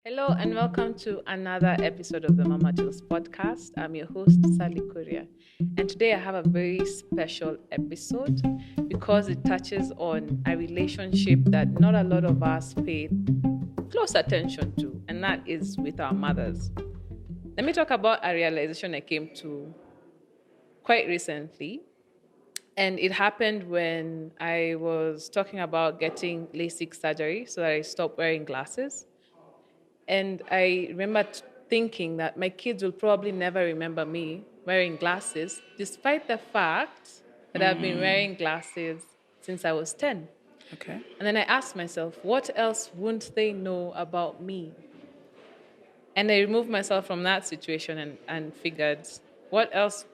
Hello and welcome to another episode of the Mama Tools podcast. I'm your host, Sally Korea. And today I have a very special episode because it touches on a relationship that not a lot of us pay close attention to, and that is with our mothers. Let me talk about a realization I came to quite recently. And it happened when I was talking about getting LASIK surgery so that I stopped wearing glasses. And I remember thinking that my kids will probably never remember me wearing glasses, despite the fact that I've been wearing glasses since I was 10. Okay. And then I asked myself, what else wouldn't they know about me? And I removed myself from that situation and figured, what else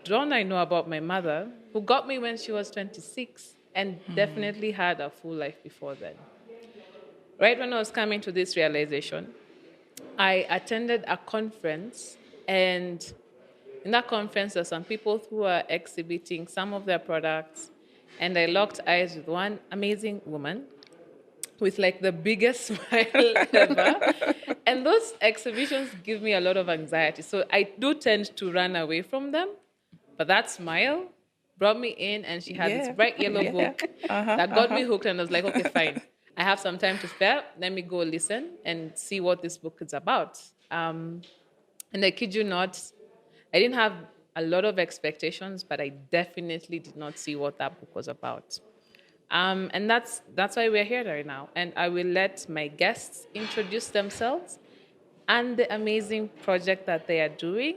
don't I know about my mother, who got me when she was 26 and definitely had a full life before then? Right when I was coming to this realization, I attended a conference, and in that conference, there were some people who were exhibiting some of their products, and I locked eyes with one amazing woman with like the biggest smile ever. And those exhibitions give me a lot of anxiety. So I do tend to run away from them. But that smile brought me in, and she had this bright yellow book that got me hooked. And I was like, okay, fine. I have some time to spare. Let me go listen and see what this book is about. And I kid you not, I didn't have a lot of expectations, but I definitely did not see what that book was about. And that's why we're here right now. And I will let my guests introduce themselves and the amazing project that they are doing.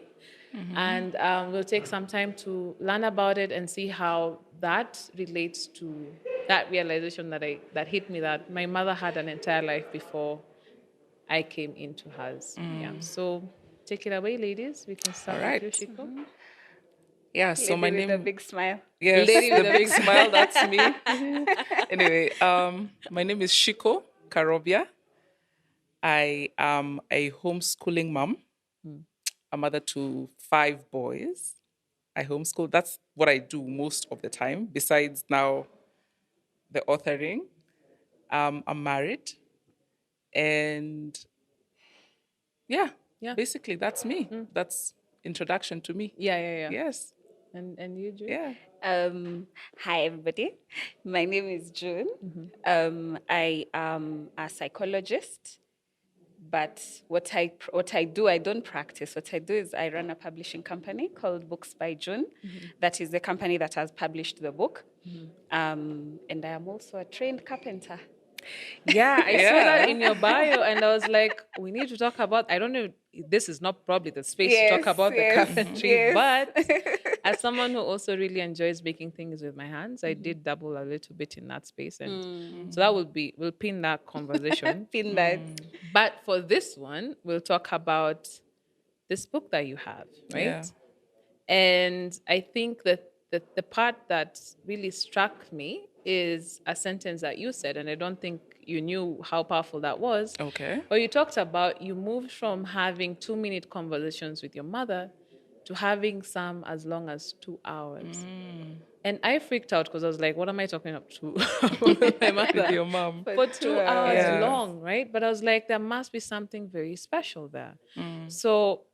And we'll take some time to learn about it and see how that relates to that realization that hit me, that my mother had an entire life before I came into hers. Yeah. So take it away, ladies. We can start All right. with you, Shiko. Yeah, so my Lady with name a big smile. Yes, Lady with the a big smile, that's me. Anyway, my name is Shiko Karobia. I am a homeschooling mom, a mother to 5 boys. I homeschool. That's what I do most of the time, besides now the authoring. I'm married. And yeah, Yeah. basically that's me. That's introduction to me. Yeah. Yes. And you, June? Yeah. Hi, everybody. My name is June. I am a psychologist, but what I do, I don't practice. What I do is I run a publishing company called Books by June. That is the company that has published the book. And I am also a trained carpenter. Yeah, I saw that Yeah. in your bio, and I was like, we need to talk about. I don't know. This is not probably the space to talk about the carpentry, but as someone who also really enjoys making things with my hands, I did dabble a little bit in that space, and so that we'll pin that conversation. Pin that. But for this one, we'll talk about this book that you have, right? Yeah. And I think that the part that really struck me is a sentence that you said, and I don't think you knew how powerful that was. Okay. But you talked about you moved from having 2-minute conversations with your mother to having some as long as 2 hours. And I freaked out because I was like, what am I talking up to with my mother? With your mom. For 2 hours Yeah. long, right? But I was like, there must be something very special there. So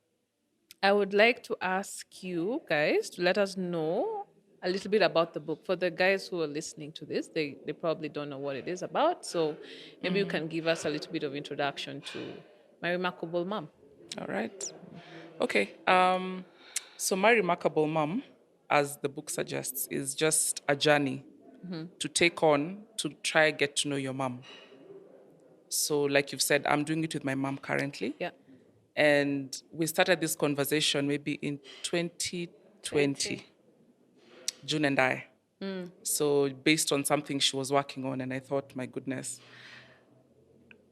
I would like to ask you guys to let us know a little bit about the book. For the guys who are listening to this, they probably don't know what it is about. So maybe you can give us a little bit of introduction to My Remarkable Mom. All right. Okay. So My Remarkable Mom, as the book suggests, is just a journey to take on to try get to know your mom. So like you've said, I'm doing it with my mom currently. Yeah. And we started this conversation maybe in 2020, June and I. So based on something she was working on, and I thought, my goodness,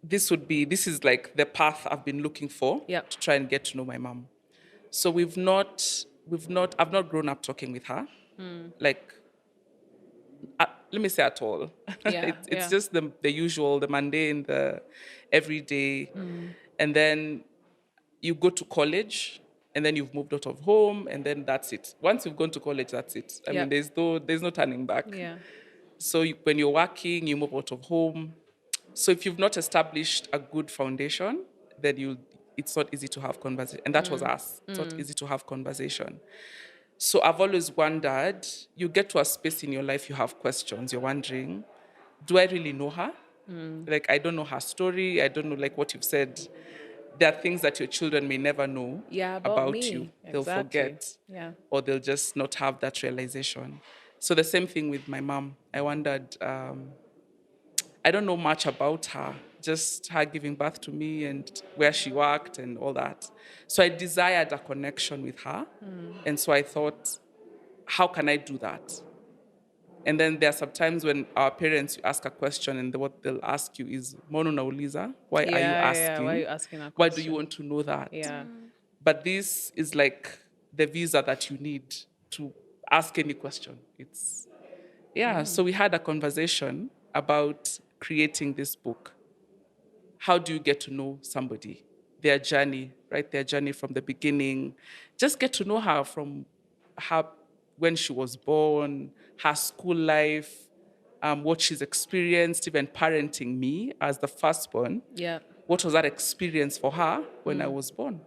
this is like the path I've been looking for Yeah. to try and get to know my mom. So I've not grown up talking with her, like, let me say at all. Yeah, It's yeah. just the usual, the mundane, the everyday. And then you go to college, and then you've moved out of home, and then that's it. Once you've gone to college, that's it. I Yeah. mean, there's no turning back. Yeah. So when you're working, you move out of home. So if you've not established a good foundation, then it's not easy to have conversation. And that was us. It's not easy to have conversation. So I've always wondered, you get to a space in your life, you have questions, you're wondering, do I really know her? Like, I don't know her story. I don't know, like what you've said. There are things that your children may never know Yeah, about about you. me. They'll Exactly. forget, Yeah. or they'll just not have that realization. So the same thing with my mom. I wondered, I don't know much about her, just her giving birth to me and where she worked and all that. So I desired a connection with her. And so I thought, how can I do that? And then there are some times when our parents, you ask a question and what they'll ask you is, Mono nauliza, why are you Yeah. Why are asking? you asking a Why do you question? want to know that? Yeah. But this is like the visa that you need to ask any question. So we had a conversation about creating this book. How do you get to know somebody? Their journey, right? Their journey from the beginning. Just get to know her from her when she was born, her school life, what she's experienced, even parenting me as the firstborn. Yeah. What was that experience for her when I was born?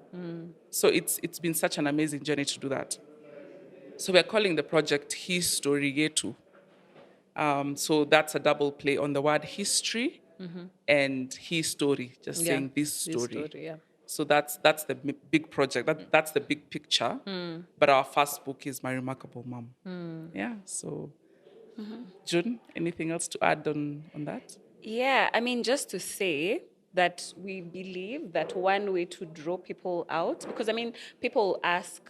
So it's been such an amazing journey to do that. So we're calling the project History Yetu. So that's a double play on the word history and his story, just Yeah. saying this This story. story. Yeah. So that's the big project. That's the big picture. But our first book is My Remarkable Mom. Yeah. So, June, anything else to add on that? Yeah, I mean, just to say that we believe that one way to draw people out, because I mean, people ask,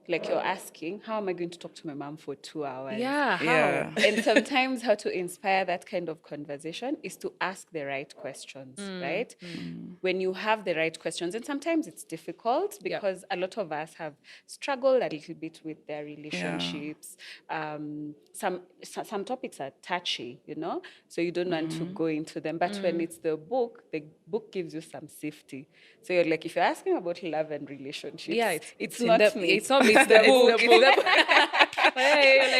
like you're asking, how am I going to talk to my mom for 2 hours? Yeah. How? Yeah. And sometimes how to inspire that kind of conversation is to ask the right questions, right? When you have the right questions, and sometimes it's difficult because a lot of us have struggled a little bit with their relationships. Some topics are touchy, so you don't want to go into them. But when it's the book gives you some safety. So you're like, if you're asking about love and relationships, Yeah. it's in not the, me. It's not me. It's the book. It's the book. Hey, you're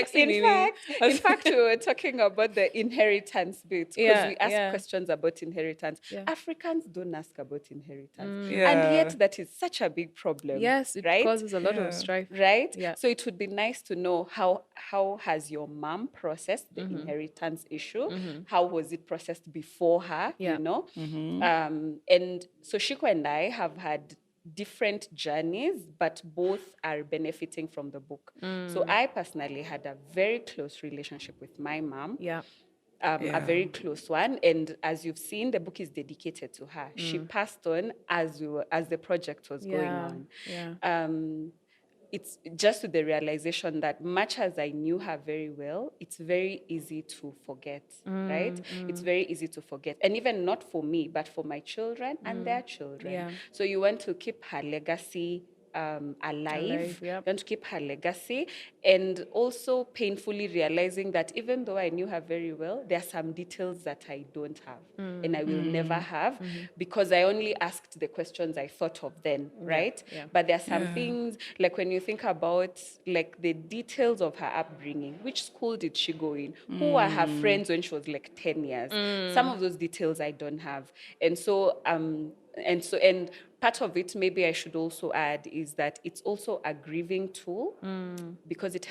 like, In fact, we were talking about the inheritance bit because we ask questions about inheritance. Yeah. Africans don't ask about inheritance, Yeah. and yet that is such a big problem. Yes, it right? causes a lot of Yeah. strife. Right? Yeah. So it would be nice to know how has your mom processed the inheritance issue? How was it processed before her? Yeah. And so Shiko and I have had different journeys, but both are benefiting from the book. So I personally had a very close relationship with my mom. Yeah. A very close one, and as you've seen, the book is dedicated to her. She passed on as the project was going on. Yeah. It's just with the realization that much as I knew her very well, it's very easy to forget, right? It's very easy to forget. And even not for me, but for my children and their children. Yeah. So you want to keep her legacy alive. You want to keep her legacy, and also painfully realizing that even though I knew her very well, there are some details that I don't have and I will never have because I only asked the questions I thought of then, right? Yeah. But there are some things, like when you think about like the details of her upbringing, which school did she go in? Who were her friends when she was like 10 years? Some of those details I don't have. And part of it, maybe I should also add, is that it's also a grieving tool because it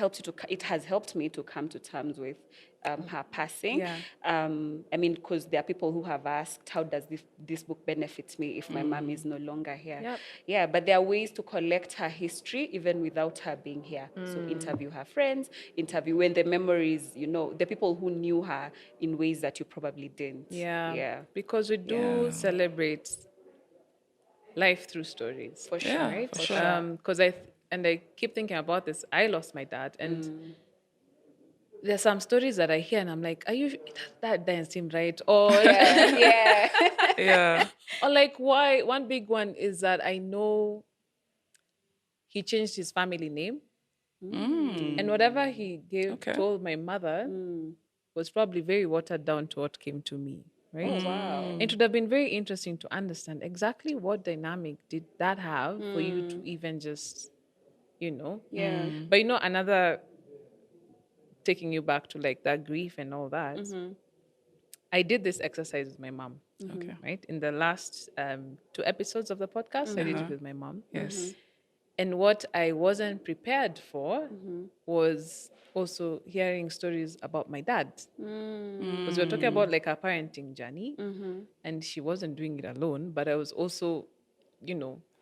has helped me to come to terms with her passing. Yeah. I mean, because there are people who have asked, how does this book benefit me if my mom is no longer here? Yep. Yeah, but there are ways to collect her history even without her being here. So interview her friends, interview when the memories, the people who knew her in ways that you probably didn't. Yeah. Because we do celebrate life through stories. For sure. Yeah, Right? for sure. Because I keep thinking about this. I lost my dad, and there's some stories that I hear, and I'm like, "Are you that doesn't seem right?" Or Yeah. Yeah. or like, why? One big one is that I know he changed his family name, and whatever he told my mother was probably very watered down to what came to me. Right? Oh, wow. It would have been very interesting to understand exactly what dynamic did that have for you to even just, Yeah. But another taking you back to like that grief and all that. I did this exercise with my mom. Okay. Right? In the last 2 episodes of the podcast, I did it with my mom. Yes. And what I wasn't prepared for was also hearing stories about my dad. Because we were talking about like our parenting journey, and she wasn't doing it alone, but I was also,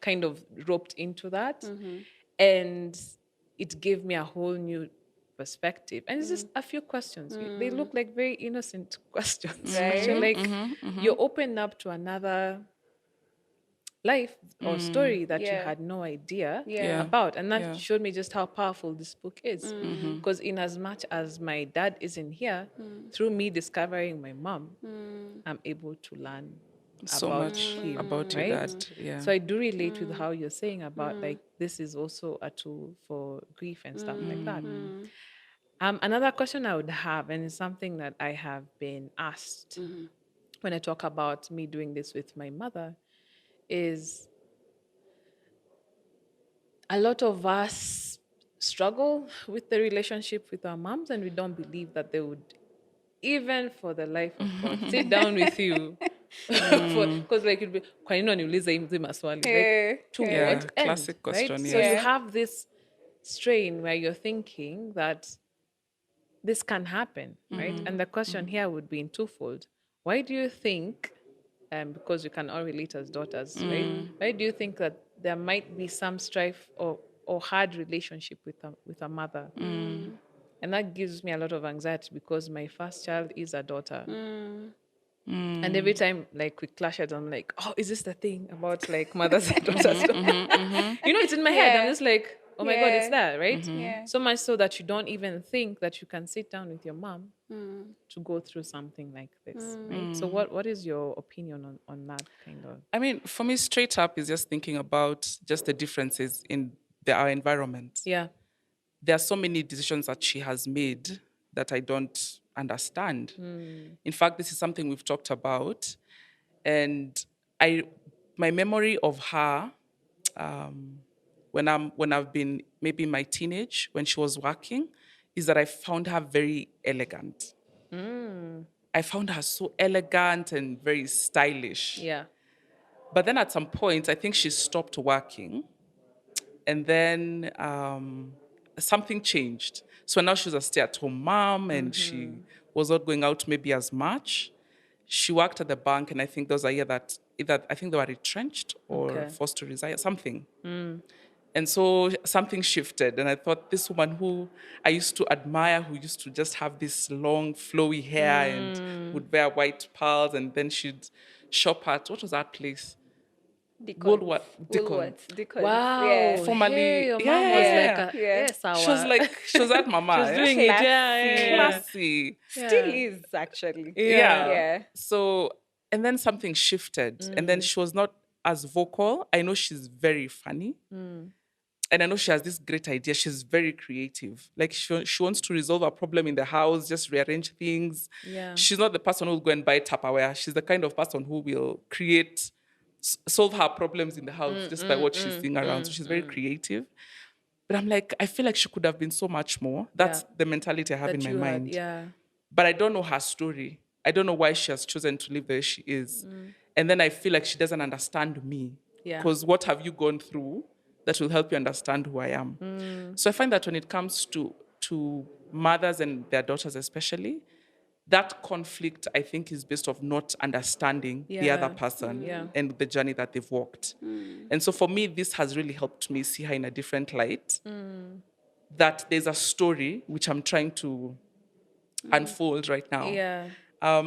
kind of roped into that. And it gave me a whole new perspective. And it's just a few questions. They look like very innocent questions. But you're Right. like, you're open up to another life or story that you Yeah. had no idea Yeah. about. And that Yeah. showed me just how powerful this book is. Because in as much as my dad isn't here, through me discovering my mom, I'm able to learn So about much him, about your right? dad. Yeah. So I do relate with how you're saying about like this is also a tool for grief and stuff like that. Another question I would have, and it's something that I have been asked when I talk about me doing this with my mother, is a lot of us struggle with the relationship with our moms, and we don't believe that they would, even for the life of God, sit down with you. Because like you'd be, kwa nini waniuliza hii maswali? Like, to Yeah, what end? classic question, Right? yes. So you Yeah. have this strain where you're thinking that this can happen, right? And the question here would be in twofold. Why do you think, because we can all relate as daughters, right? Why do you think that there might be some strife or hard relationship with a mother? And that gives me a lot of anxiety because my first child is a daughter. And every time like we clash it, I'm like, oh, is this the thing about like mothers and daughters? It's in my head. I'm Yeah. just like, oh my God, it's Yeah. there, right? Yeah. So much so that you don't even think that you can sit down with your mom to go through something like this, right? So what is your opinion on that kind of? I mean, for me, straight up is just thinking about just the differences in our environment. Yeah. There are so many decisions that she has made that I don't understand. In fact, this is something we've talked about. And my memory of her, when I've been maybe in my teenage, when she was working, is that I found her very elegant. I found her so elegant and very stylish. Yeah. But then at some point, I think she stopped working. And then something changed. So now she's a stay-at-home mom and she was not going out maybe as much. She worked at the bank, and I think there was a year that either I think they were retrenched or Okay. forced to resign, something. And so something shifted, and I thought this woman who I used to admire, who used to just have this long, flowy hair and would wear white pearls, and then she'd shop at, what was that place? Woolworth. Deacon. Wow. Yeah. Formerly, Hey, your mom yeah, was yeah, like yeah. yes, She was like, she was at mama. she was yeah? doing it. Classy. Yeah. Classy. Still is actually. Yeah. Yeah. So, and then something shifted, and then she was not as vocal. I know she's very funny. And I know she has this great idea. She's very creative. Like she wants to resolve a problem in the house, just rearrange things. Yeah. She's not the person who will go and buy Tupperware. She's the kind of person who will solve her problems in the house just by what she's seeing around. So she's very creative. But I'm like, I feel like she could have been so much more. That's the mentality I have That in my you had, mind. yeah. But I don't know her story. I don't know why she has chosen to live where she is. And then I feel like she doesn't understand me. Yeah. Because what have you gone through that will help you understand who I am? So I find that when it comes to mothers and their daughters especially, that conflict, I think, is based off not understanding the Yeah. other person Yeah. and the journey that they've walked. And so for me, this has really helped me see her in a different light. That there's a story which I'm trying to unfold right now. Yeah.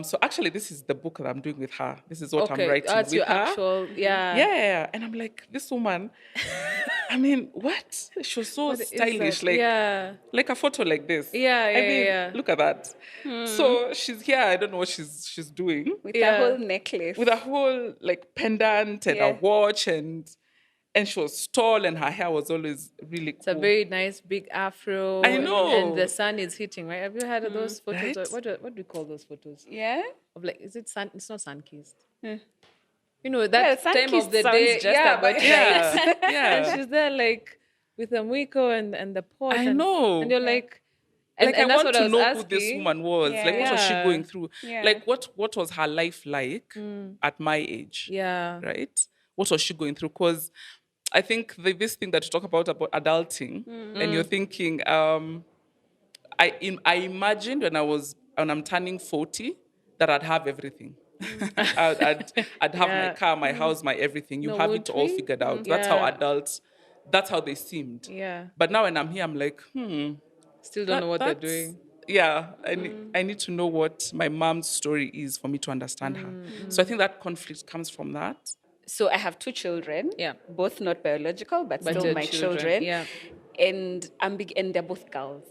So actually, this is the book that I'm doing with her. This is what I'm Okay. writing That's with your her. actual, yeah. Yeah. And I'm like, this woman, I mean, what? She was so What is stylish. that? Like, yeah. like a photo like this. Yeah, I mean, yeah. look at that. So she's here. I don't know what she's doing. With Yeah. a whole necklace. With a whole like pendant and Yeah. a watch and she was tall and her hair was always really cool. It's a very nice big afro. I know. And the sun is hitting, right? Have you had those photos? Right? What do you call those photos? Yeah. Of like, is it sun? It's not sun kissed. Hmm. You know, that Well, time of sun-kissed the sounds day. just Yeah, about but right. and Yeah. she's there like with a mwiko and the pot. I and, know. And you're like, like I that's want what I to was know who this asking. woman was. Like, what was she Yeah. going through? Yeah. Like, what was her life like at my age? Yeah. Right? What was she going through? Because I think this thing that you talk about adulting, and you're thinking, I imagined when I'm turning 40 that I'd have everything. I'd have my Yeah. car, my house, my everything. You No, have would it all we? figured out. That's how Yeah. adults. That's how they seemed. Yeah. But now when I'm here, I'm like, Still don't know what they're that's doing. yeah. I need to know what my mom's story is for me to understand her. So I think that conflict comes from that. So I have two children, Yeah. both not biological, but But still your my children, children. yeah. And and they're both girls.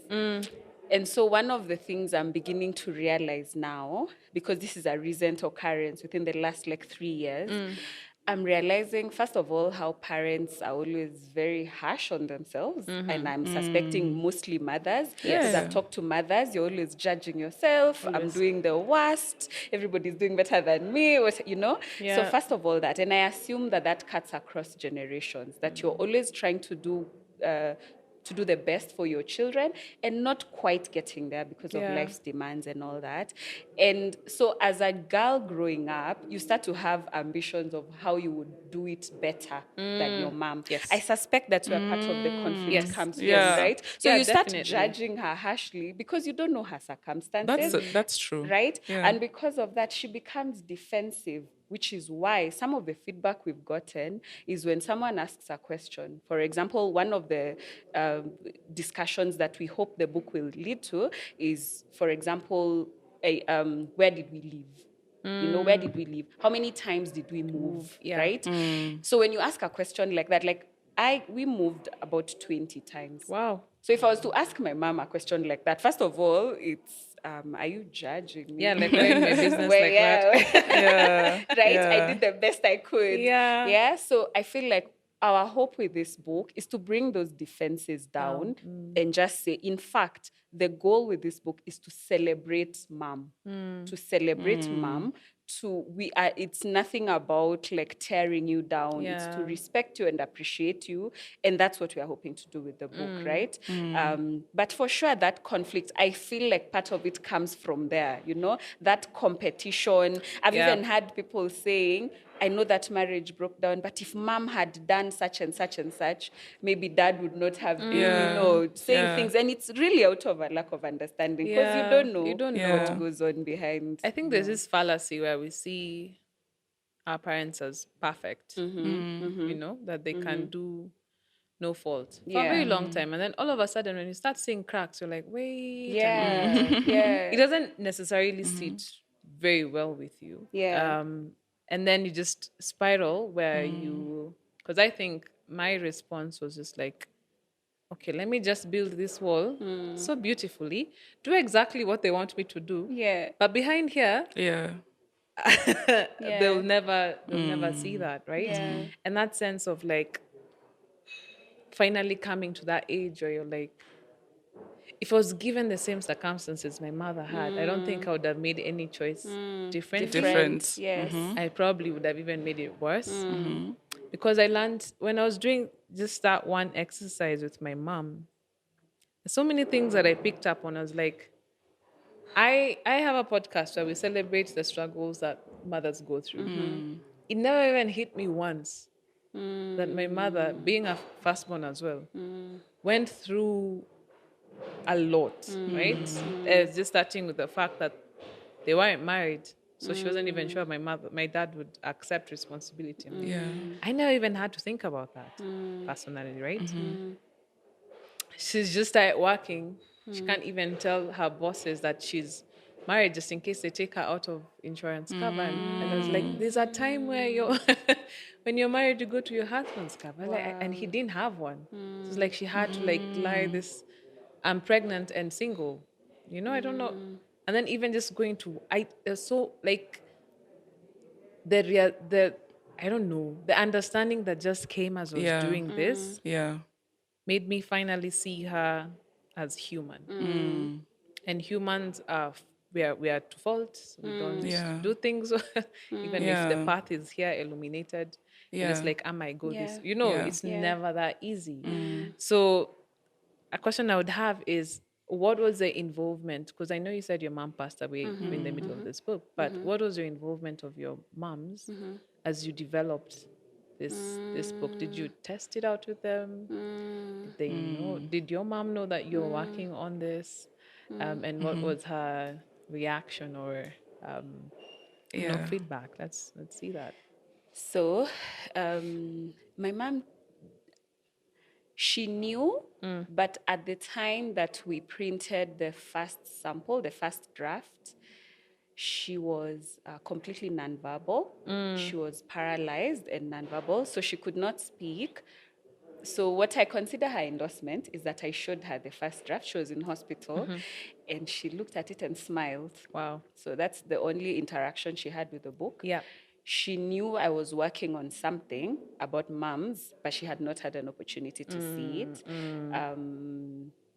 And so one of the things I'm beginning to realize now, because this is a recent occurrence within the last like 3 years, I'm realizing, first of all, how parents are always very harsh on themselves. And I'm suspecting mostly mothers. Because Yeah. I've talked to mothers, you're always judging yourself. I'm doing the worst. Everybody's doing better than me, you know? So Yeah. first of all, that. And I assume that cuts across generations, that you're always trying to do the best for your children and not quite getting there because of Yeah. life's demands and all that. And so as a girl growing up, you start to have ambitions of how you would do it better than your mom. Yes. I suspect that's where part of the conflict Yes. comes Yeah. from, right? So Yeah, you start definitely. judging her harshly because you don't know her circumstances. That's true. Right? Yeah. And because of that, she becomes defensive, which is why some of the feedback we've gotten is when someone asks a question. For example, one of the discussions that we hope the book will lead to is, for example, where did we live? You know, where did we live? How many times did we move? Yeah. Right? So when you ask a question like that, like we moved about 20 times. Wow. So if I was to ask my mom a question like that, first of all, it's are you judging me? Yeah, like we're in my business Well, like yeah. Yeah. Right? Yeah. I did the best I could. Yeah. Yeah. So I feel like our hope with this book is to bring those defenses down and just say, in fact, the goal with this book is to celebrate mom, to celebrate mom. It's nothing about like tearing you down. It's to Yeah. respect you and appreciate you, and that's what we are hoping to do with the book, right? But for sure, that conflict, I feel like part of it comes from there. You know, that competition. I've Yeah. even had people saying, I know that marriage broke down, but if mom had done such and such and such, maybe dad would not have been, Yeah. you know, saying Yeah. things. And it's really out of a lack of understanding because Yeah. you don't know, You don't know. what goes on behind. I think there's this fallacy where we see our parents as perfect, you know, that they can do no fault for a Yeah. very long time. And then all of a sudden, when you start seeing cracks, you're like, wait a minute. Yeah. It doesn't necessarily sit very well with you. Yeah. And then you just spiral where because I think my response was just like, okay, let me just build this wall so beautifully, do exactly what they want me to do. Yeah. But behind here, Yeah. they'll never see that, right? Yeah. And that sense of like finally coming to that age where you're like, if I was given the same circumstances my mother had, I don't think I would have made any choice differently. Different. Yes. I probably would have even made it worse. Because I learned when I was doing just that one exercise with my mom, so many things that I picked up on. I was like, I have a podcast where we celebrate the struggles that mothers go through. It never even hit me once that my mother, being a firstborn as well, went through a lot, right? Just starting with the fact that they weren't married, so she wasn't even sure my dad would accept responsibility. Yeah. I never even had to think about that personally, right? She's just started working. She can't even tell her bosses that she's married just in case they take her out of insurance cover. And I was like, there's a time where you're when you're married, you go to your husband's cover. Like, and he didn't have one. So it's like she had to like lie this, I'm pregnant and single. You know, I don't know. And then even just going to so like the I don't know, the understanding that just came as I was doing this Yeah. made me finally see her as human. And humans are we are to fault. We don't do things even if the Yeah. path is here illuminated. And it's Yeah. like, am I go this? Yeah. You know, Yeah. it's never that easy. So a question I would have is, what was the involvement? Because I know you said your mom passed away in the middle of this book, but what was your involvement of your mom's as you developed this book? Did you test it out with them? Did they know? Did your mom know that you were working on this? And what was her reaction or Yeah. feedback? Let's see that. So, my mom, she knew, but at the time that we printed the first sample, the first draft, she was completely nonverbal. She was paralyzed and nonverbal, so she could not speak. So what I consider her endorsement is that I showed her the first draft. She was in hospital, and she looked at it and smiled. Wow. So that's the only interaction she had with the book. Yeah. She knew I was working on something about mums, but she had not had an opportunity to see it.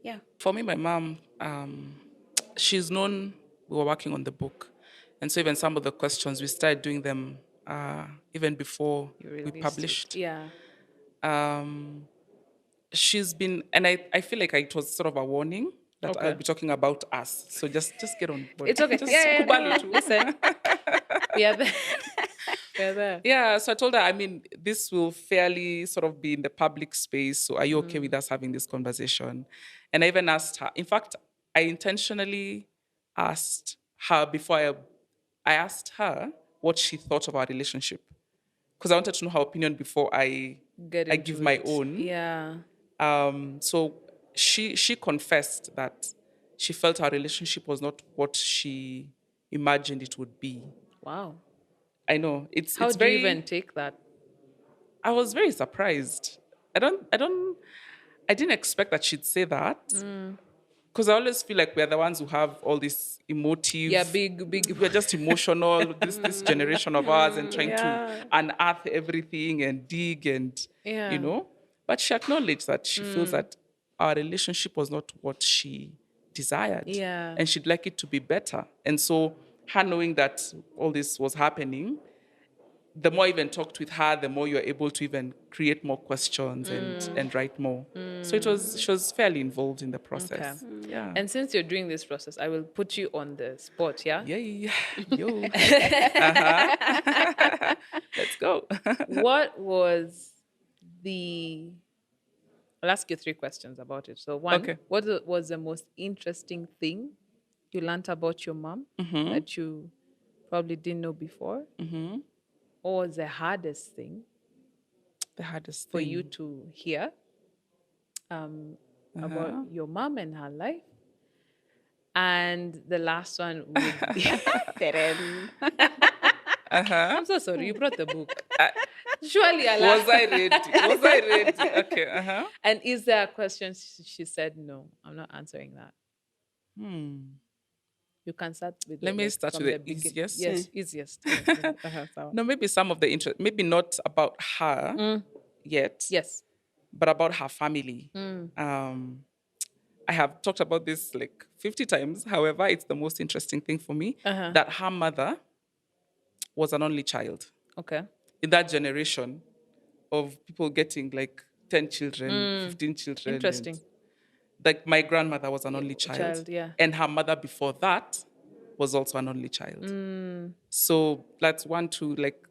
Yeah. For me, my mom, she's known we were working on the book. And so even some of the questions, we started doing them even before You we released it. published. Yeah. She's been, and I feel like it was sort of a warning that Okay. I'll be talking about us. So just get on board. It's okay. Just Yeah, kubali tu. listen. We are there. We are there. Yeah, so I told her, I mean, this will fairly sort of be in the public space. So are you okay with us having this conversation? And I even asked her. In fact, I intentionally asked her before I asked her what she thought of our relationship. Because I wanted to know her opinion before I Get I into give my it. own. Yeah. So she confessed that she felt our relationship was not what she imagined it would be. Wow. I know How it's do you very. even take that? I was very surprised. I didn't expect that she'd say that. Because I always feel like we're the ones who have all this emotive. Yeah, big. We're just emotional, this generation of ours, and trying Yeah. to unearth everything and dig and, Yeah. you know. But she acknowledged that she feels that our relationship was not what she desired. Yeah. And she'd like it to be better. And so her knowing that all this was happening, the more I even talked with her, the more you're able to even create more questions and write more. So she was fairly involved in the process. Yeah. And since you're doing this process, I will put you on the spot, yeah? Yay. Yo. Let's go. What was the... I'll ask you 3 questions about it. So one, Okay. what was the most interesting thing you learned about your mom that you probably didn't know before? Or was the hardest thing The hardest for thing. you to hear about your mom and her life? And the last one would be... I'm so sorry, you brought the book. Surely I'll ask. Was I ready? Okay. And is there a question she said, no, I'm not answering that? You can start with Let me like, start from with the beginning. easiest. Yes, easiest. So- No, maybe some of the interest, maybe not about her yet, yes. but about her family. I have talked about this like 50 times. However, it's the most interesting thing for me that her mother was an only child. Okay. In that generation of people getting like 10 children, 15 children. Interesting. and, like my grandmother was an only child. yeah. And her mother before that was also an only child. So that's one, two, like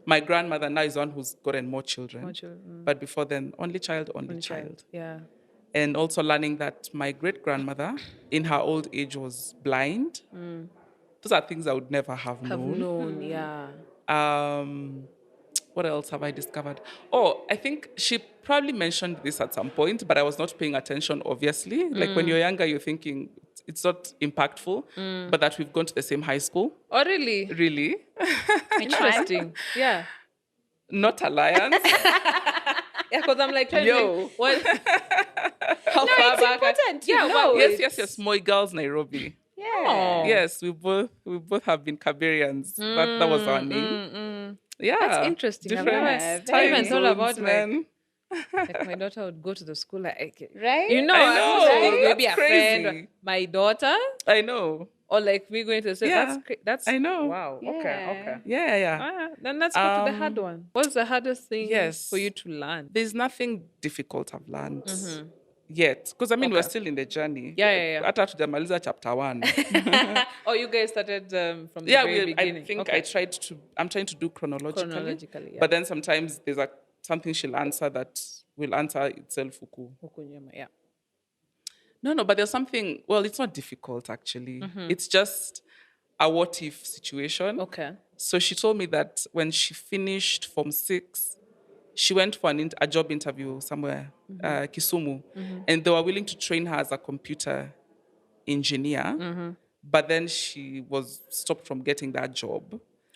my grandmother now is one who's gotten more children. But before then, only child. Yeah. And also learning that my great grandmother in her old age was blind. Those are things I would never have known. Yeah. What else have I discovered? Oh, I think she probably mentioned this at some point, but I was not paying attention, obviously. Like when you're younger, you're thinking it's not impactful, but that we've gone to the same high school. Oh, really? Really? Interesting. Yeah. Not alliance. Yeah, because I'm like, Yo. what? How No, far it's back? important to Yeah, know. Yes. Moi Girls Nairobi. Yeah. Oh. Yes, we both have been Kaberians. That was our name. Yeah. That's interesting. I've Different never time even thought about zones, like, man. like my daughter would go to the school like, Right? you know, I I'm know, supposed to maybe that's a friend, crazy. my daughter, I know. or like me going to say Yeah, that's I know. Wow. Okay. Yeah. Yeah. Then let's go to the hard one. What's the hardest thing Yes. for you to learn? There's nothing difficult I've learned. yet. Because, I mean, we're Okay. still in the journey. Yeah. Hata hatujamaliza chapter 1. Oh, you guys started from the Yeah, very I beginning. think Okay. I'm trying to do chronologically. Chronologically, yeah. But then sometimes there's something she'll answer that will answer itself. Okunyema, yeah. No, but there's something, well, it's not difficult actually. It's just a what if situation. Okay. So she told me that when she finished Form 6, she went for a job interview somewhere, Kisumu, and they were willing to train her as a computer engineer, but then she was stopped from getting that job.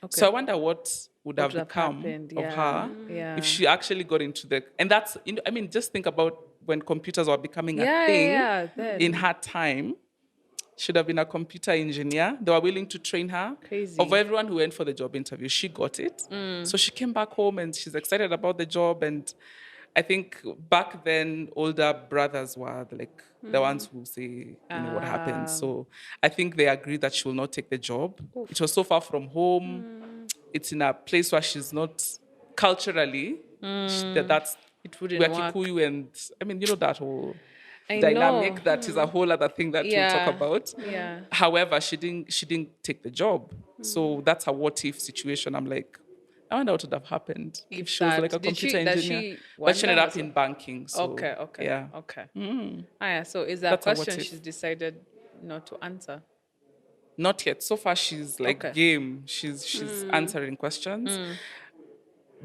Okay. So I wonder what would have would have become happened, of yeah. her Yeah. if she actually got into and that's, I mean, just think about when computers were becoming a thing then. in her time. Should have been a computer engineer. They were willing to train her. Crazy. Of everyone who went for the job interview, she got it. So she came back home and she's excited about the job. And I think back then, older brothers were like the ones who say, what happened. So I think they agreed that she will not take the job. It was so far from home. It's in a place where she's not culturally. That's It wouldn't we're work. Kikuyu, and I mean, that whole I dynamic know. that is a whole other thing that we'll talk about. Yeah. However, she didn't take the job. So that's a what if situation. I'm like, I wonder what would have happened if she was like a computer engineer. But she ended up in banking. So, Okay. Yeah. Okay. Yeah. So is that That's a what question if. she's decided not to answer? Not yet. So far, she's like Okay. game. She's answering questions.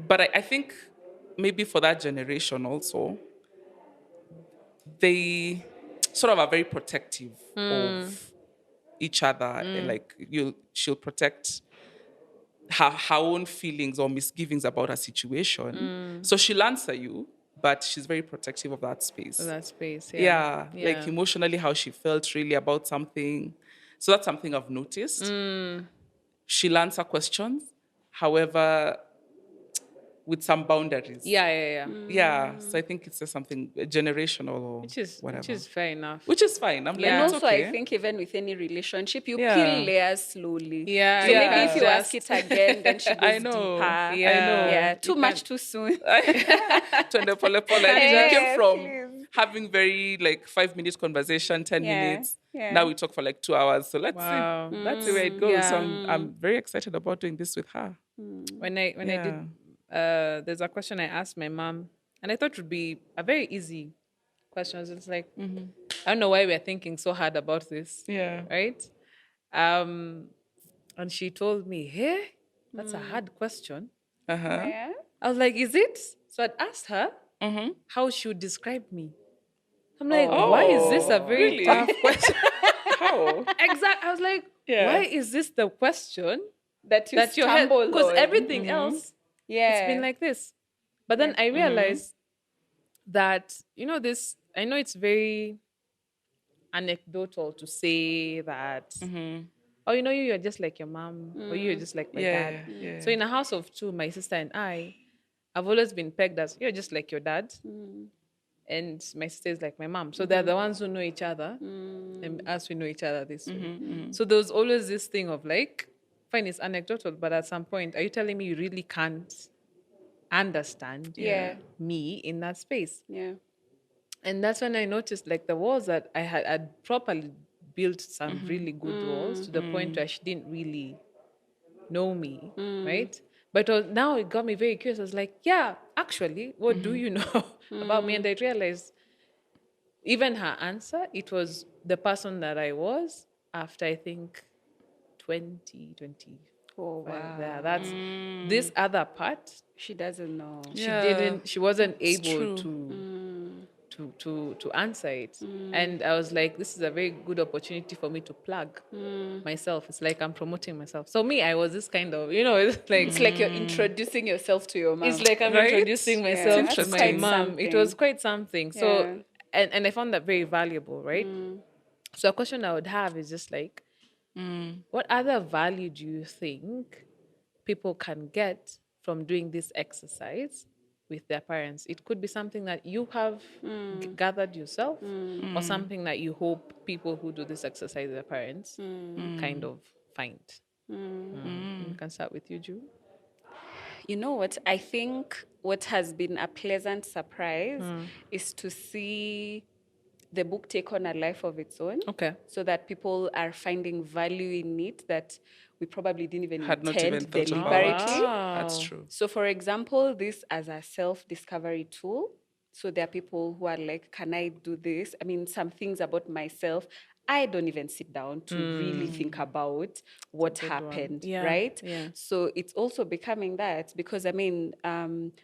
But I think maybe for that generation also, they sort of are very protective of each other. And like she'll protect her own feelings or misgivings about her situation. So she'll answer you, but she's very protective of that space. That space, Yeah, like emotionally how she felt really about something. So that's something I've noticed. She'll answer questions, however, with some boundaries. Yeah, so I think it's just something generational or whatever. Which is fair enough. Which is fine. I'm like, And it's also, okay. I think even with any relationship, you Yeah. peel layers slowly. Yeah, So maybe if you yeah. ask it again, then she goes I know. deeper. I know. Yeah, too You much can't- too soon. Twende pole pole. I mean, we Yeah, came from please. having very like 5 minute conversation, 10 Yeah, minutes. yeah. Now we talk for like 2 hours. So let's Wow. see. That's the way it goes. So Yeah. I'm very excited about doing this with her. When I did, there's a question I asked my mom, and I thought it would be a very easy question. It's like, I don't know why we're thinking so hard about this. Yeah. Right? And she told me, hey, that's a hard question. Yeah. I was like, is it? So I'd asked her how she would describe me. I'm like, why is this a very really? tough question? How? Exactly. I was like, why is this the question That you stumble Because on. everything else, Yeah. it's been like this. But then I realized that, this, I know it's very anecdotal to say that, oh, you're just like your mom, or you're just like my dad. Yeah. So in a house of two, my sister and I've always been pegged as, you're just like your dad. And my sister is like my mom. So they're the ones who know each other. And us, we know each other this way. So there was always this thing of like, fine, it's anecdotal, but at some point, are you telling me you really can't understand me in that space? Yeah. And that's when I noticed like the walls that I'd properly built some really good walls to the point where she didn't really know me, right? But now it got me very curious. I was like, yeah, actually, what do you know about me? And I realized even her answer, it was the person that I was after, I think, 2020. Oh, wow. Yeah, that's this other part. She doesn't know. She wasn't able true. to answer it. And I was like, this is a very good opportunity for me to plug myself. It's like I'm promoting myself. So me, I was this kind of, It's like you're introducing yourself to your mom. it's like I'm Right? introducing Yeah, myself that's to my quite mom. something. It was quite something. So Yeah. and I found that very valuable, right? So a question I would have is just like, what other value do you think people can get from doing this exercise with their parents? It could be something that you have gathered yourself, or something that you hope people who do this exercise with their parents kind of find. We can start with you, June. You know what? I think what has been a pleasant surprise is to see the book take on a life of its own. Okay. So that people are finding value in it that we probably didn't even Had not even intend thought deliberately. about. That's Wow. true. So, for example, this as a self-discovery tool. So there are people who are like, can I do this? I mean, some things about myself, I don't even sit down to really think about what good one. happened, Yeah, right? yeah. So it's also becoming that because, I mean,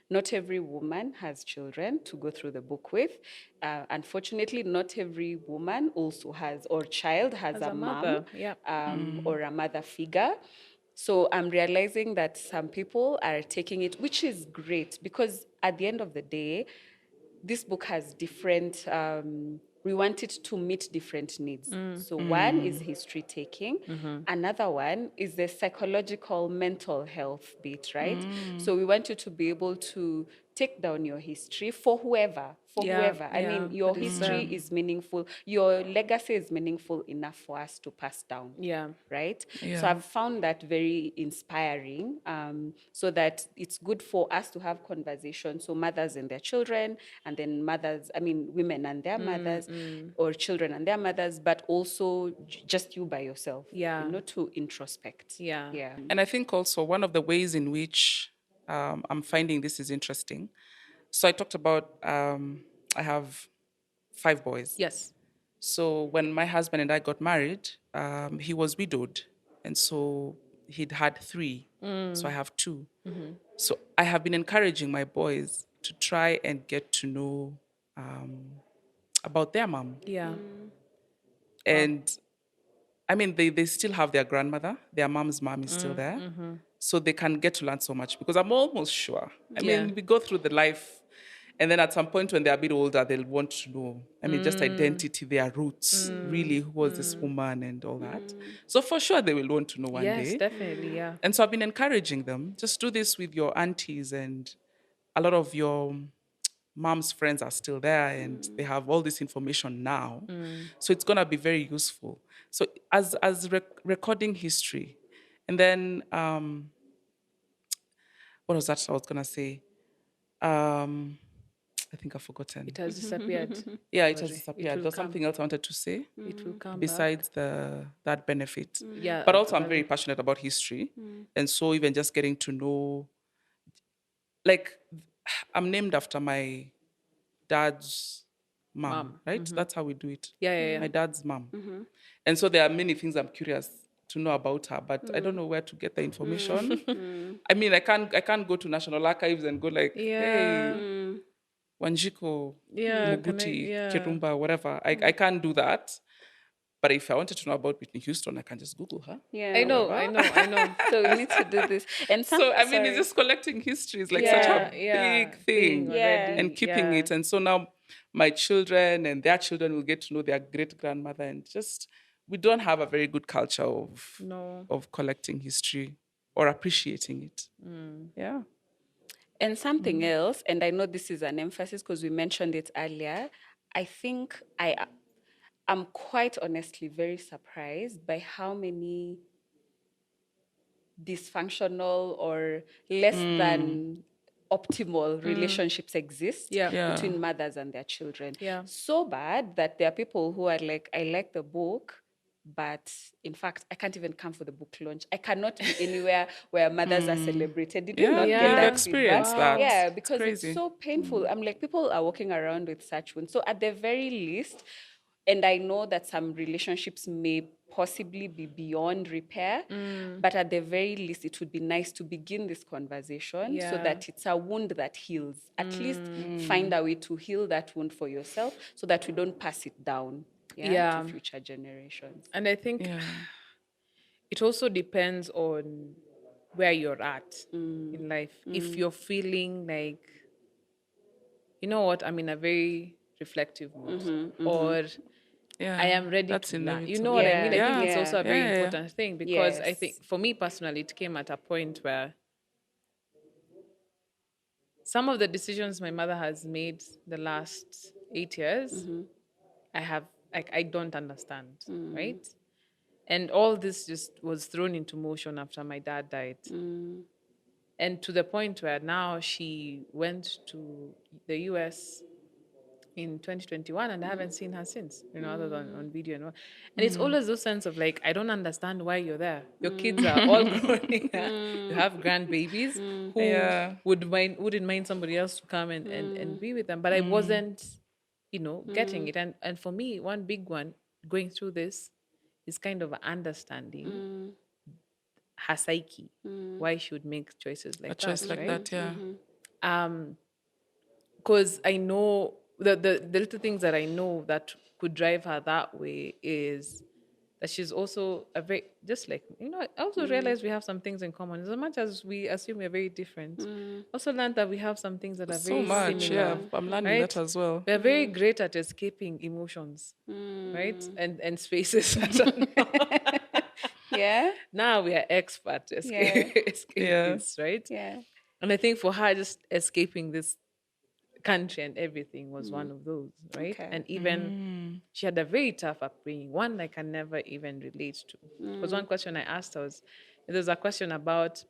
not every woman has children to go through the book with. Unfortunately, not every woman also has, or child has As a a mom mother, yeah. or a mother figure. So I'm realizing that some people are taking it, which is great because at the end of the day, this book has different, we want it to meet different needs. So one is history taking. Another one is the psychological mental health bit, right? So we want you to be able to take down your history for whoever, I mean, your history is meaningful. Your legacy is meaningful enough for us to pass down. Yeah. Right? Yeah. So I've found that very inspiring, so that it's good for us to have conversations. So mothers and their children, and then women and their mothers, or children and their mothers, but also just you by yourself, Yeah. to introspect. Yeah. Yeah. And I think also one of the ways in which I'm finding this is interesting. So I talked about I have 5 boys. Yes. So when my husband and I got married, he was widowed, and so he'd had 3. So I have 2. So I have been encouraging my boys to try and get to know about their mom. Yeah. And I mean, they still have their grandmother. Their mom's mom is still there. So they can get to learn so much because I'm almost sure. I mean, we go through the life, and then at some point when they're a bit older, they'll want to know. I mean, just identity, their roots, really, who was this woman and all that. So for sure, they will want to know one Yes, day. definitely. Yeah. And so I've been encouraging them, just do this with your aunties, and a lot of your mom's friends are still there and they have all this information now. So it's going to be very useful. So as recording history. And then what was that I was going to say? I think I've forgotten. It has disappeared. Yeah, it has Sorry. disappeared. will There's come. something else I wanted to say It will come besides that benefit. back. Yeah. But also I'm very passionate about history. And so even just getting to know, like, I'm named after my dad's mom, right? That's how we do it. Yeah, yeah, yeah. My dad's mom. And so there are many things I'm curious to know about her, but I don't know where to get the information. I mean, I can't go to National Archives and go like, Yeah. hey, Wanjiko, Yeah, Muguti, yeah. Kirumba, whatever. I can't do that. But if I wanted to know about Whitney Houston, I can just Google her. Yeah. I know. So we need to do this. And So I mean, sorry. it's just collecting history is like such a big thing, Yeah. and keeping it. And so now my children and their children will get to know their great grandmother, and just we don't have a very good culture of collecting history or appreciating it. Yeah. And something else, and I know this is an emphasis because we mentioned it earlier, I think I'm quite honestly very surprised by how many dysfunctional or less than optimal relationships exist Yeah. between mothers and their children. Yeah. So bad that there are people who are like, I like the book, but in fact, I can't even come for the book launch. I cannot be anywhere where mothers are celebrated. Did you not Yeah. get You've that experienced feedback? that. Yeah, It's because it's crazy. so painful. I'm like, people are walking around with such wounds. So at the very least, and I know that some relationships may possibly be beyond repair, but at the very least, it would be nice to begin this conversation so Yeah. that it's a wound that heals. At least find a way to heal that wound for yourself so that we don't pass it down Yeah. to future generations. And I think it also depends on where you're at in life. If you're feeling like, you know what, I'm in a very reflective mood, or Yeah. I am ready That's to learn. You inevitable. know what I mean? I think Yeah. it's also a very Yeah. important thing because I Yes. think for me personally, it came at a point where some of the decisions my mother has made the last 8 years, I don't understand, right? And all this just was thrown into motion after my dad died. And to the point where now she went to the US in 2021, and I haven't seen her since, other than on video and all. And it's always those sense of like, I don't understand why you're there. Your kids are all grown here. You have grandbabies who Yeah. wouldn't mind somebody else to come and be with them. But I wasn't, getting it. And for me, one big one going through this is kind of understanding her psyche, why she would make choices like A choice that, like right? that, yeah. Because I know the little things that I know that could drive her that way is that she's also a very, just like, I also realize we have some things in common. As much as we assume we're very different, also learned that we have some things that are So very much, similar. yeah. I'm learning Right? that as well. We're very great at escaping emotions, right? And spaces. I don't know. Yeah. Now we are expert escapists, right? Yeah. And I think for her, just escaping this country and everything was one of those, right? Okay. And even she had a very tough upbringing, one I can never even relate to. Because one question I asked her was, there's a question about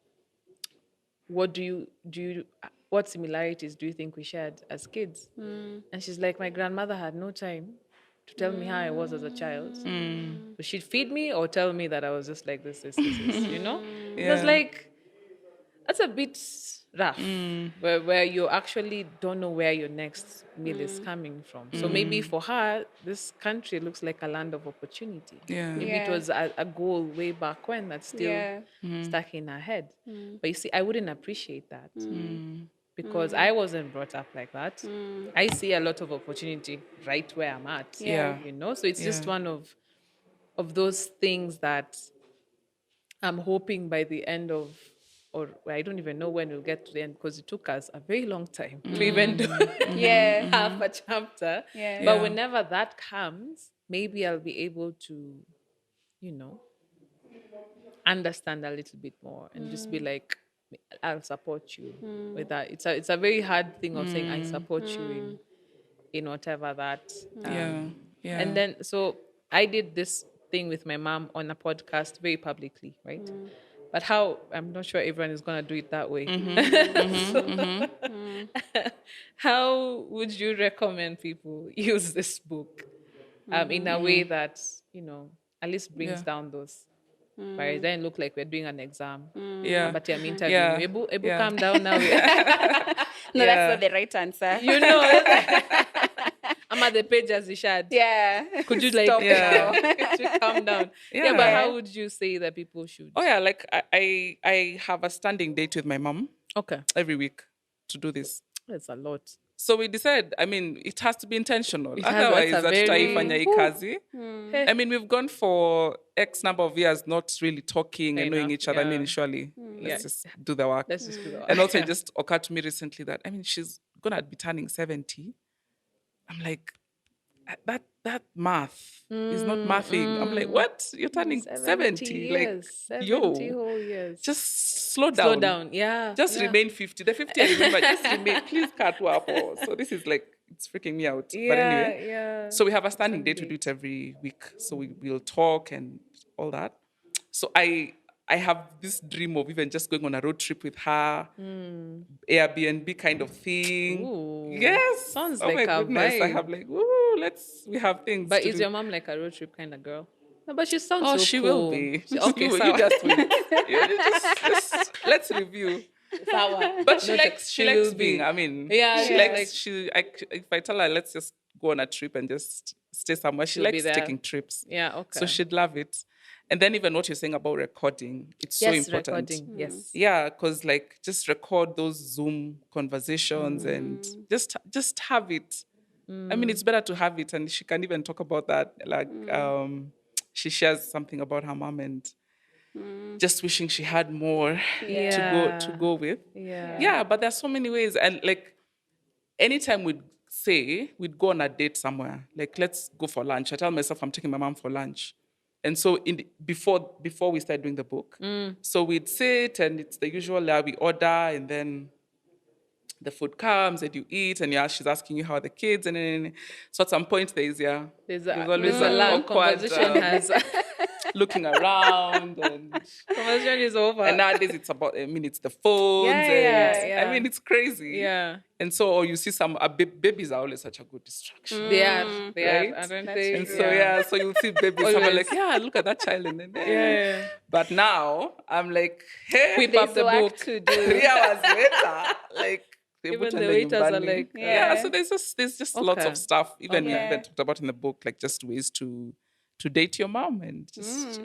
what similarities do you think we shared as kids? And she's like, my grandmother had no time to tell me how I was as a child. So she'd feed me or tell me that I was just like this, It was Yeah. like, that's a bit rough, where you actually don't know where your next meal is coming from. So maybe for her, this country looks like a land of opportunity. Yeah. Maybe it Yeah. was a goal way back when that's still Yeah. stuck in her head. But you see, I wouldn't appreciate that because I wasn't brought up like that. I see a lot of opportunity right where I'm at. Yeah. So it's just Yeah. one of those things that I'm hoping by the end of, or I don't even know when we'll get to the end because it took us a very long time to even do Yeah. half a chapter. Yeah. But Yeah. whenever that comes, maybe I'll be able to, understand a little bit more and just be like, I'll support you with that. It's a very hard thing of saying I support you in whatever that. Yeah. Yeah. And then so I did this thing with my mom on a podcast very publicly, right? But how, I'm not sure everyone is going to do it that way. How would you recommend people use this book in a way that, at least brings Yeah. down those barriers? It doesn't look like we're doing an exam. Yeah. But I'm interviewing Yeah. you. Ebu, Yeah. calm down now. No, Yeah. that's not the right answer. I'm at the page as you should. Yeah. Could you like Stop Yeah. now. could you calm down? Yeah. Yeah, but how would you say that people should? Oh yeah, like I have a standing date with my mom Okay. every week to do this. That's a lot. So we decided, I mean, it has to be intentional. It has- Otherwise, that's a hatutaifanya hii very- kazi. I mean, we've gone for X number of years not really talking Fair and knowing enough, each other. I yeah. mean, surely Yeah. let's just do the work. Let's just do that. And also, it just occurred to me recently that, I mean, she's going to be turning 70. I'm like, that math is not mathing. I'm like, what? You're turning 70? years, Like, 70 yo, whole years. just slow down. slow down. Yeah. Just yeah. remain 50. The 50, I remember, just remain. Please cut up. So this is like, it's freaking me out. Yeah, But anyway, yeah. so we have a standing date. We do it every week. So we'll talk and all that. So I have this dream of even just going on a road trip with her, Airbnb kind of thing. Ooh, Yes. sounds oh like my a goodness. I vibe. have like, we have things. But to is do. your mom like a road trip kind of girl? No, but she sounds Oh, so she cool. will be. Okay, you sour. just wait. You just let's review. Sour. But she No, likes she likes will being. be. I mean, Yeah, she yeah. likes if I tell her let's just go on a trip and just stay somewhere, she She'll be likes there. taking trips. Yeah, okay. So she'd love it. And then even what you're saying about recording, it's so yes, important. recording. Yes. Yeah, because like just record those Zoom conversations and just have it. I mean, it's better to have it, and she can even talk about that. Like, she shares something about her mom and just wishing she had more Yeah. to go with. Yeah. Yeah, but there's so many ways, and like anytime we'd go on a date somewhere, like let's go for lunch. I tell myself I'm taking my mom for lunch. And so before we start doing the book, so we'd sit and it's the usual, we order and then the food comes and you eat and she's asking you how are the kids and then so at some point there's always a an long awkward conversation has looking around and Conversation is over. And nowadays it's about, it's the phones. Yeah. I mean, it's crazy. Yeah. And so, or you see some, babies are always such a good distraction. They are, Right? aren't That's they? And so, so you'll see babies, someone like, look at that child. And then, Yeah. But now, I'm like, hey, Whip There's up the work book. to do. 3 hours later, like, Even the waiters are like, So there's just lots of stuff, even Okay. talked about in the book, like just ways to date your mom and just,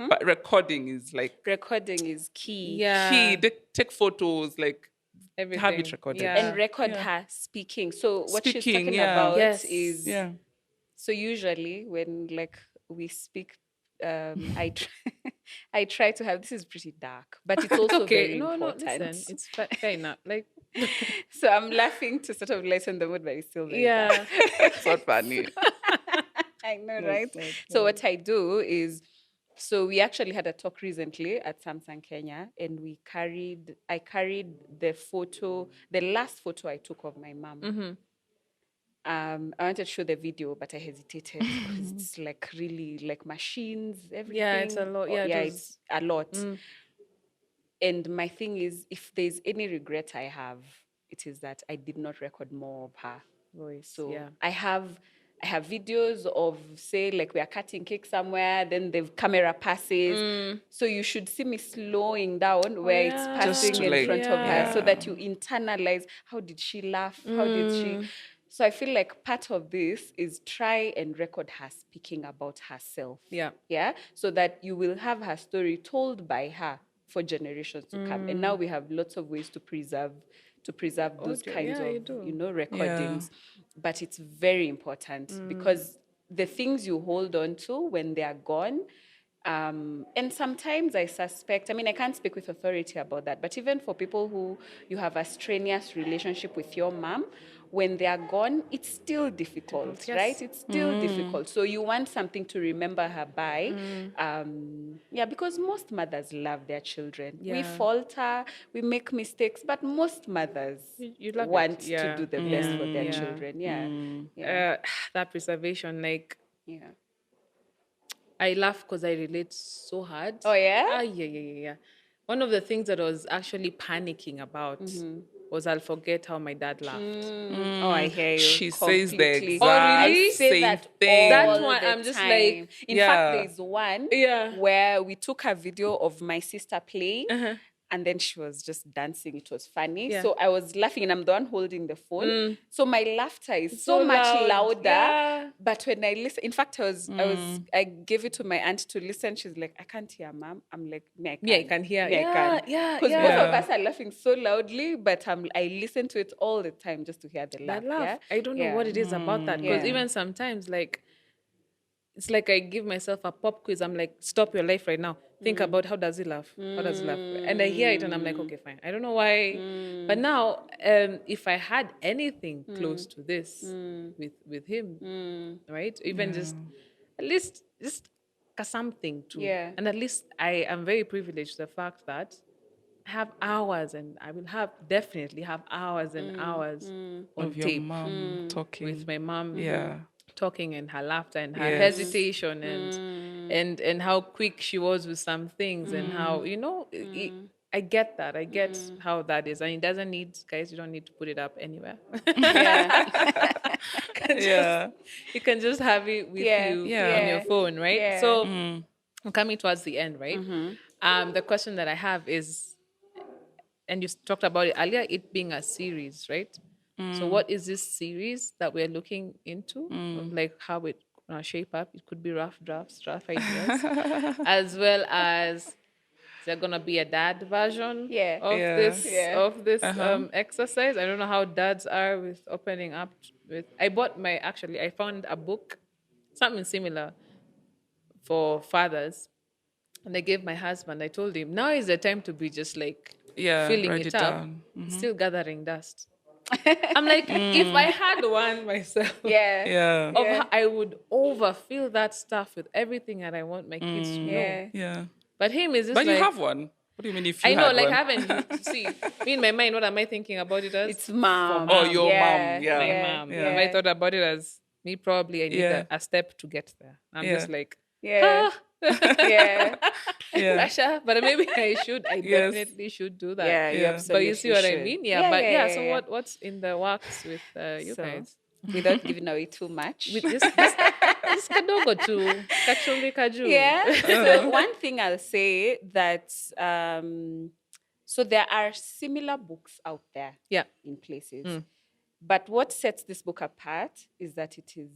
But recording is like Recording is key. Yeah. key. Take photos, like Everything. have it recorded. Yeah. And record her speaking. So what she's Speaking, talking yeah. about Yes. is Yeah. so usually when like we speak, I try to have, this is pretty dark, but it's also very important. Listen, it's fair enough. Like, So I'm laughing to sort of lighten the mood, but it's still very dark. It's not funny. I know, right? So what I do is, so we actually had a talk recently at Samsung Kenya, and I carried the last photo I took of my mom. I wanted to show the video, but I hesitated because it's like really like machines, everything. Yeah, it's a lot. Yeah, it's a lot. And my thing is, if there's any regret I have, it is that I did not record more of her voice. So I have videos of, say, like we are cutting cake somewhere, then the camera passes. So you should see me slowing down where it's passing Just in front of her, so that you internalize, how did she laugh? How did she... So I feel like part of this is try and record her speaking about herself. Yeah. Yeah. So that you will have her story told by her for generations to come. And now we have lots of ways to preserve those kinds of recordings. But it's very important because the things you hold on to when they are gone, and sometimes I suspect, I mean, I can't speak with authority about that, but even for people who you have a strenuous relationship with your mom, when they are gone, it's still difficult, right? It's still difficult. So you want something to remember her by. Because most mothers love their children. We falter, we make mistakes, but most mothers want to do the best for their children. That preservation, like, Yeah. I laugh because I relate so hard. Oh, yeah? Yeah. One of the things that I was actually panicking about was I'll forget how my dad laughed. Oh, I hear you. She says the completely. exact I say same that thing. all That one, the I'm just time. like, In fact, there's one Yeah. where we took a video of my sister playing. And then she was just dancing. It was funny. Yeah. So I was laughing, and I'm the one holding the phone. So my laughter is so So much loud. louder. Yeah. But when I listen, in fact, I gave it to my aunt to listen. She's like, I can't hear, mom. I'm like, I can hear. Me, I can. Yeah. Because both of us are laughing so loudly, but I listen to it all the time just to hear the laugh. That laugh. Yeah? I don't know what it is about that. Because Yeah. even sometimes, like, it's like I give myself a pop quiz. I'm like, stop your life right now. Think about how does he laugh? How does he laugh? And I hear it and I'm like, okay, fine. I don't know why. But now, if I had anything close to this with him, right? Even just, at least, just something too. Yeah. And at least I am very privileged the fact that I have hours and I will definitely have hours and hours on Of your tape mom talking. with my mom. Yeah. Talking and her laughter and her Yes. hesitation and how quick she was with some things and how I get that. I get how that is, and it doesn't need, guys. You don't need to put it up anywhere. You can just have it with you on your phone, right? Yeah. So I'm coming towards the end, right? The question that I have is, and you talked about it earlier, it being a series, right? So what is this series that we're looking into? Like how it gonna shape up? It could be rough drafts, rough ideas, as well as is there gonna be a dad version of this exercise? I don't know how dads are with opening up. I found a book, something similar for fathers, and I gave my husband. I told him now is the time to be just like filling write it it up, down. still gathering dust. I'm like, if I had one myself, I would overfill that stuff with everything that I want my kids to know. Yeah. But him is just But like, you have one. What do you mean if you I know, had like, one? haven't see me in my mind? What am I thinking about it as? It's mom. Oh, your mom. Yeah. My mom. Yeah. I thought about it as me. Probably I need a step to get there. I'm just like, Yeah. Yeah. Yeah. Pressure, but maybe I should. I Yes. definitely should do that. Yeah, you Yeah. absolutely But you see what I should. mean? Yeah. But yeah, so yeah. what's in the works with you So, guys? without giving away too much. With this kadogo to kachumbi kaju. Yeah. So one thing I'll say that so there are similar books out there Yeah. in places. But what sets this book apart is that it is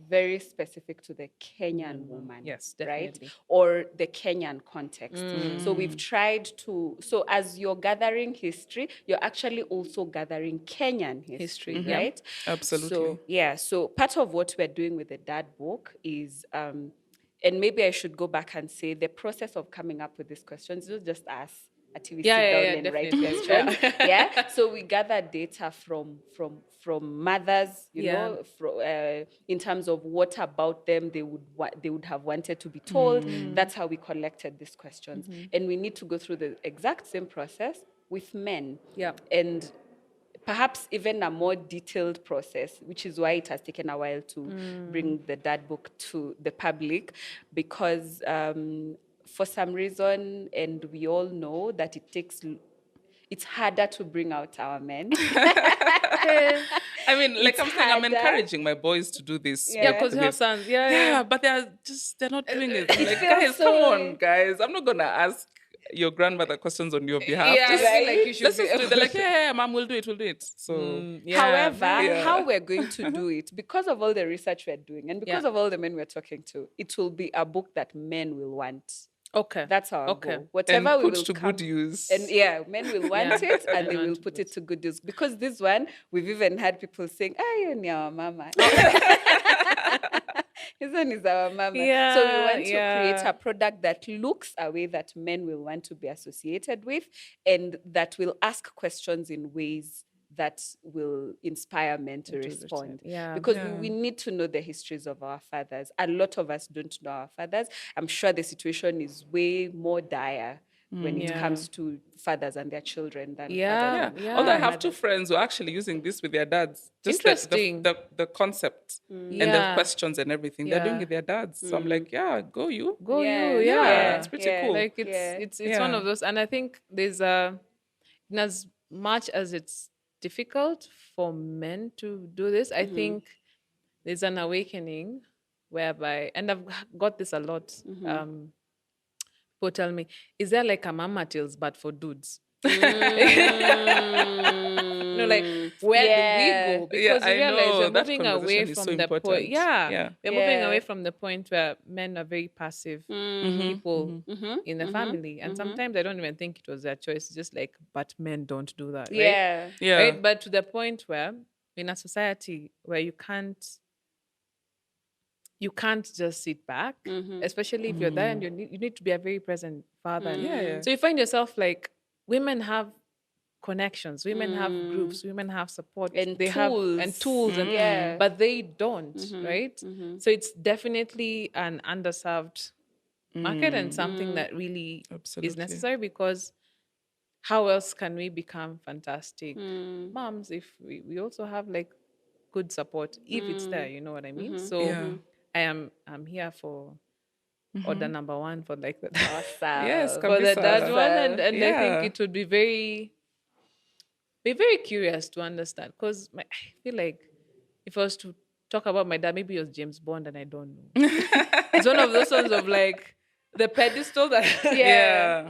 very specific to the Kenyan woman. Yes, right? definitely. Or the Kenyan context. So we've tried to, so as you're gathering history, you're actually also gathering Kenyan history, History, right? Absolutely. So, yeah, so part of what we're doing with the dad book is, and maybe I should go back and say the process of coming up with these questions is just us. Until we sit down and write definitely. questions. Yeah. So we gather data from mothers, you Yeah. know, in terms of what about them they would have wanted to be told. That's how we collected these questions, and we need to go through the exact same process with men. Yeah. And perhaps even a more detailed process, which is why it has taken a while to bring the dad book to the public, because for some reason, and we all know that it's harder to bring out our men. I mean, like It's I'm saying, I'm harder. encouraging my boys to do this. Yeah, Because you have sons. Yeah, but they're not doing it. I'm like, feels guys, so- come on, guys. I'm not gonna ask your grandmother questions on your behalf. Yeah, Just, I feel like you should let's be just do it. They're like, yeah, mom, we'll do it. So However, how we're going to do it, because of all the research we're doing and because Yeah. of all the men we're talking to, it will be a book that men will want. Okay. That's our Okay. goal. Whatever and we put will to come, good use. and yeah, men will want Yeah. it and they And will want put it. it to good use. Because this one, we've even had people saying, "Ah, you're our mama." This one is our mama. So we Yeah, want to create yeah. a product that looks a way that men will want to be associated with, and that will ask questions in ways that will inspire men to respond. Yeah. Because Yeah. we need to know the histories of our fathers. A lot of us don't know our fathers. I'm sure the situation is way more dire when it Yeah. comes to fathers and their children than Yeah. fathers. Yeah. Although I Yeah. have two friends who are actually using this with their dads. Just Interesting. the concept and the Yeah. questions and everything. They're doing Yeah. with their dads. So I'm like, yeah, go you. Go Yeah. you. Yeah, Yeah. it's pretty cool. Like it's one Yeah. of those, and I think there's in as much as it's difficult for men to do this, I think there's an awakening whereby, and I've got this a lot. People tell me, is there like a mama tales but for dudes? You know, like where Yeah. do we go? Because I you realize know, we're that moving away conversation is from so the point. important. Yeah, Yeah. we're moving Yeah. away from the point where men are very passive people in the family, and sometimes I don't even think it was their choice. It's just like, but men don't do that, right? Yeah. Yeah. Right? But to the point where in a society where you can't just sit back, especially if you're there and you need to be a very present father. Yeah. So you find yourself like women have connections, women have groups, women have support, And they tools. have tools, and Yeah. but they don't, right? So it's definitely an underserved market and something that really Absolutely. is necessary, because how else can we become fantastic moms if we also have like good support, if it's there, you know what I mean? So Yeah. I'm here for order number one for like the Awesome. Yes, for the dad Kabisa. one, and I Yeah. think it would be very curious to understand, because I feel like if I was to talk about my dad, maybe it was James Bond and I don't know. It's one of those ones of like the pedestal that Yeah.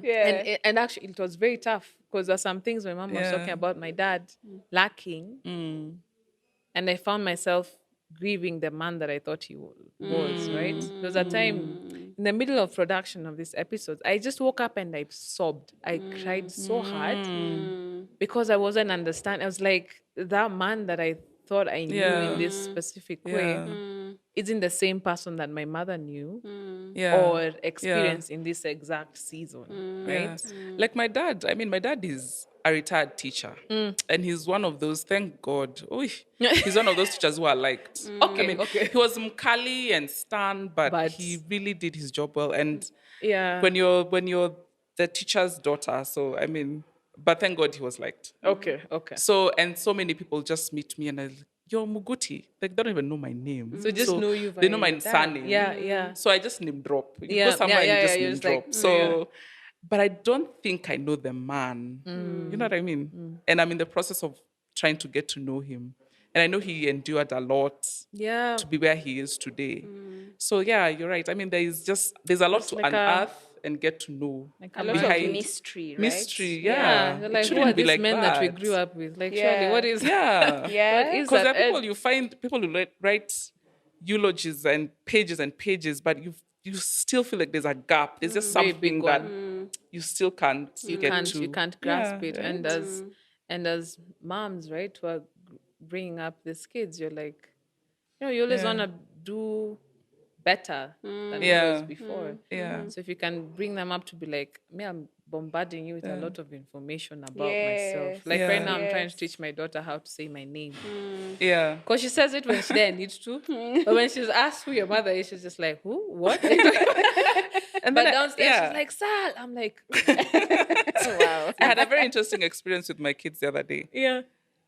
and actually it was very tough, because there's some things my mom was Yeah. talking about my dad lacking, and I found myself grieving the man that I thought he was, right? There was a time in the middle of production of this episode, I just woke up and I sobbed. I cried so hard because I wasn't understanding. I was like, that man that I thought I knew in this specific way isn't the same person that my mother knew Yeah. or experienced in this exact season, right? Yeah. Like my dad, I mean, my dad is a retired teacher. And he's one of those, thank God. He's one of those teachers who are liked. Okay, I mean, okay. he was Mkali and Stan, but he really did his job well. And Yeah. when you're the teacher's daughter, so I mean, but thank God he was liked. Okay. So, and so many people just meet me and you're Muguti. Like, they don't even know my name. So just know you. They know my that. surname. Yeah, yeah. So I just name drop. You Yeah, go somewhere yeah, and you just yeah, name you're just drop. like, So, but I don't think I know the man. You know what I mean? And I'm in the process of trying to get to know him. And I know he endured a lot Yeah. to be where he is today. So yeah, you're right. I mean, there's a lot It's to like unearth and get to know. Like A lot of mystery, right? Mystery, Yeah, yeah. you're It like, who shouldn't are be these like men that we grew up with? Like, surely, Yeah. what is Yeah. Yeah. what is Because there that? are people you find people who write eulogies and pages, but you still feel like there's a gap. There's just Very something big that one. you still can't get to. You can't grasp Yeah, it. right? And as moms, right, who are bringing up these kids, you're like, you always Yeah. want to do better than Yeah. it was before. Yeah. So if you can bring them up to be like, me, I'm bombarding you with a lot of information about myself. Yes. Like right Yeah. now, I'm trying Yes. to teach my daughter how to say my name. Yeah. Because she says it when she there needs to. But when she's asked who your mother is, she's just like, who? What? And But then downstairs, she's like, Sal. I'm like, Oh, wow. I had a very interesting experience with my kids the other day. yeah.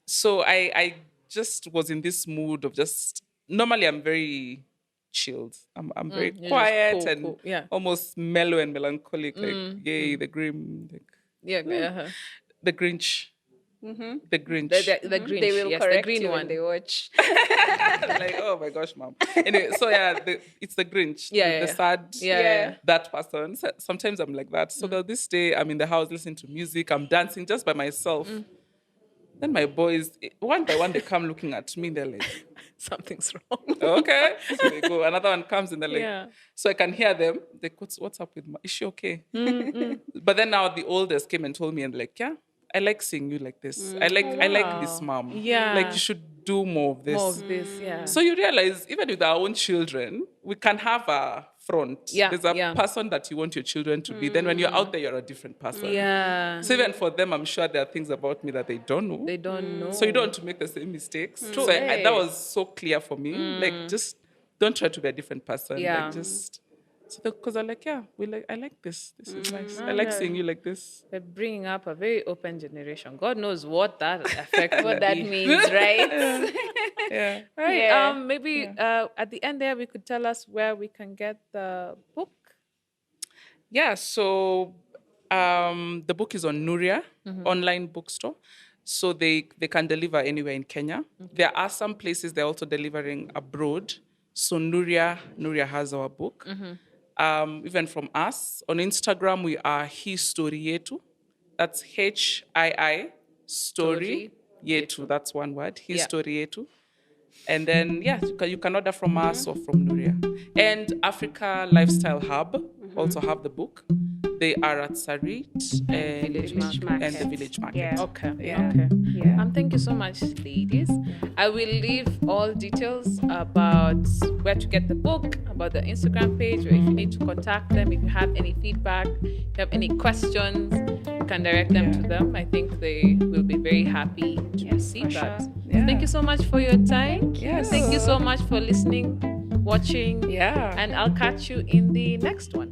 So I just was in this mood of just normally I'm very chilled. I'm very you're just quiet cool, and cool. Yeah. almost mellow and melancholic, like yay, the grim, like Yeah. the Grinch. The Grinch. The Grinch. They will yes, correct the green you one. when they watch. Like, oh my gosh, mom. Anyway, so yeah, it's the Grinch. Yeah, the yeah. sad, Yeah. that person. So sometimes I'm like that. So this day, I'm in the house listening to music. I'm dancing just by myself. Then my boys, one by one, they come looking at me. They're like, Something's wrong. okay. So they go. Another one comes and they're like, Yeah. so I can hear them. They go, what's up with is she okay? But then now the oldest came and told me and like, yeah, I like seeing you like this. I like this mom. Yeah. Like you should do more of this. More of this, yeah. So you realize even with our own children, we can have a front. Yeah, There's a yeah. person that you want your children to be. Then when you're out there, you're a different person. Yeah. So even for them, I'm sure there are things about me that they don't know. They don't know. So you don't want to make the same mistakes. True. So that was so clear for me. Like just don't try to be a different person. Yeah. Like just so because I'm like, yeah, I like this. This is nice. I like seeing you like this. They're bringing up a very open generation. God knows what that effect What will that be. means, right? Yeah. Right. Yeah. Maybe at the end there we could tell us where we can get the book. Yeah, so the book is on Nuria, online bookstore. So they can deliver anywhere in Kenya. There are some places they're also delivering abroad. So Nuria has our book. Even from us. On Instagram, we are Historietu. That's HII story yetu. That's one word. Historietu. And then, yeah, you can order from us or from Nuria. And Africa Lifestyle Hub also have the book. They are at Sarit and Village Market. and the Village Market. Yeah. Okay. Yeah. Okay. Yeah. Thank you so much, ladies. I will leave all details about where to get the book, about the Instagram page, or if you need to contact them, if you have any feedback, if you have any questions, you can direct them to them. I think they will be very happy to receive that. sure. Yeah. Thank you so much for your time. Yes. Thank you so much for listening, watching. Yeah. And I'll catch you in the next one.